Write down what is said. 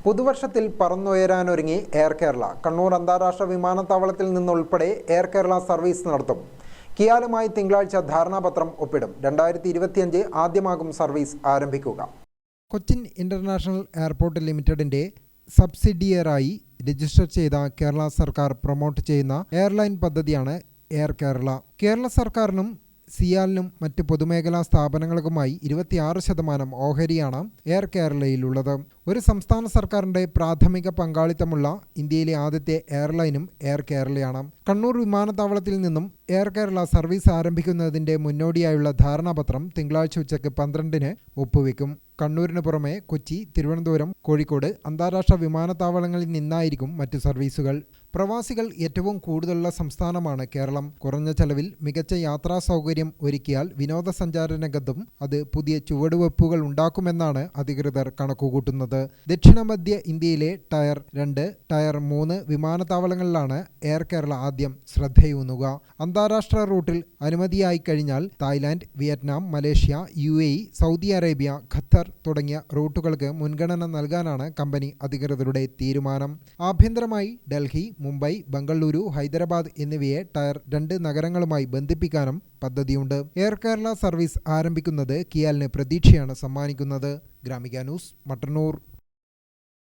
പുതുവർഷത്തിൽ പറന്നുയരാനൊരുങ്ങി air Kerala. Kannur അന്താരാഷ്ട്ര വിമാനത്താവളത്തിൽ നിന്നുൾപ്പെടെ air Kerala service നടത്തും. കിയാലുമായി തിങ്കളാഴ്ച ധാരണാപത്രം ഒപ്പിടും. 2025 ആദ്യമാകും സർവീസ് ആരംഭിക്കുക. കൊച്ചിൻ ഇന്റർനാഷണൽ എയർപോർട്ട് ലിമിറ്റഡിന്റെ സബ്സിഡിയറായി രജിസ്റ്റർ ചെയ്ത കേരള സർക്കാർ പ്രൊമോട്ട് ചെയ്യുന്ന എയർലൈൻ പദ്ധതിയാണ് എയർ കേരള. കേരള സർക്കാരിനും സിയാലിനും മറ്റ് പൊതുമേഖലാ സ്ഥാപനങ്ങൾക്കുമായി 26% ഓഹരിയാണ് എയർ കേരളയിലുള്ളത്. ഒരു സംസ്ഥാന സർക്കാരിന്റെ പ്രാഥമിക പങ്കാളിത്തമുള്ള ഇന്ത്യയിലെ ആദ്യത്തെ എയർലൈനും എയർ കേരളയാണ്. കണ്ണൂർ വിമാനത്താവളത്തിൽ നിന്നും എയർ കേരള സർവീസ് ആരംഭിക്കുന്നതിന്റെ മുന്നോടിയായുള്ള ധാരണാപത്രം തിങ്കളാഴ്ച ഉച്ചയ്ക്ക് 12-ന് ഒപ്പുവെക്കും. കണ്ണൂരിന് പുറമെ കൊച്ചി, തിരുവനന്തപുരം, കോഴിക്കോട് അന്താരാഷ്ട്ര വിമാനത്താവളങ്ങളിൽ നിന്നായിരിക്കും മറ്റു സർവീസുകൾ. പ്രവാസികൾ ഏറ്റവും കൂടുതലുള്ള സംസ്ഥാനമാണ് കേരളം. കുറഞ്ഞ ചെലവിൽ മികച്ച യാത്രാ സൗകര്യം ഒരുക്കിയാൽ വിനോദസഞ്ചാര രംഗത്തും അത് പുതിയ ചുവടുവെപ്പുകൾ ഉണ്ടാക്കുമെന്നാണ് അധികൃതർ കണക്കുകൂട്ടുന്നത്. ദക്ഷിണ മധ്യ ഇന്ത്യയിലെ ടയർ 2, ടയർ 3 വിമാനത്താവളങ്ങളിലാണ് എയർ കേരള ആദ്യം ശ്രദ്ധയൂന്നുക. അന്താരാഷ്ട്ര റൂട്ടിൽ അനുമതിയായി കഴിഞ്ഞാൽ Thailand, Vietnam, Malaysia, UAE, Saudi Arabia, Qatar തുടങ്ങിയ റൂട്ടുകൾക്ക് മുൻഗണന നൽകാനാണ് കമ്പനി അധികൃതരുടെ തീരുമാനം. ആഭ്യന്തരമായി ഡൽഹി, മുംബൈ, ബംഗളൂരു, ഹൈദരാബാദ് എന്നിവയെ ടയർ 2 നഗരങ്ങളുമായി ബന്ധിപ്പിക്കാനും പദ്ധതിയുണ്ട്. എയർ കേരള സർവീസ് ആരംഭിക്കുന്നത് കിയാലിന് പ്രതീക്ഷയാണ് സമ്മാനിക്കുന്നത്. ഗ്രാമിക ന്യൂസ്, മട്ടന്നൂർ.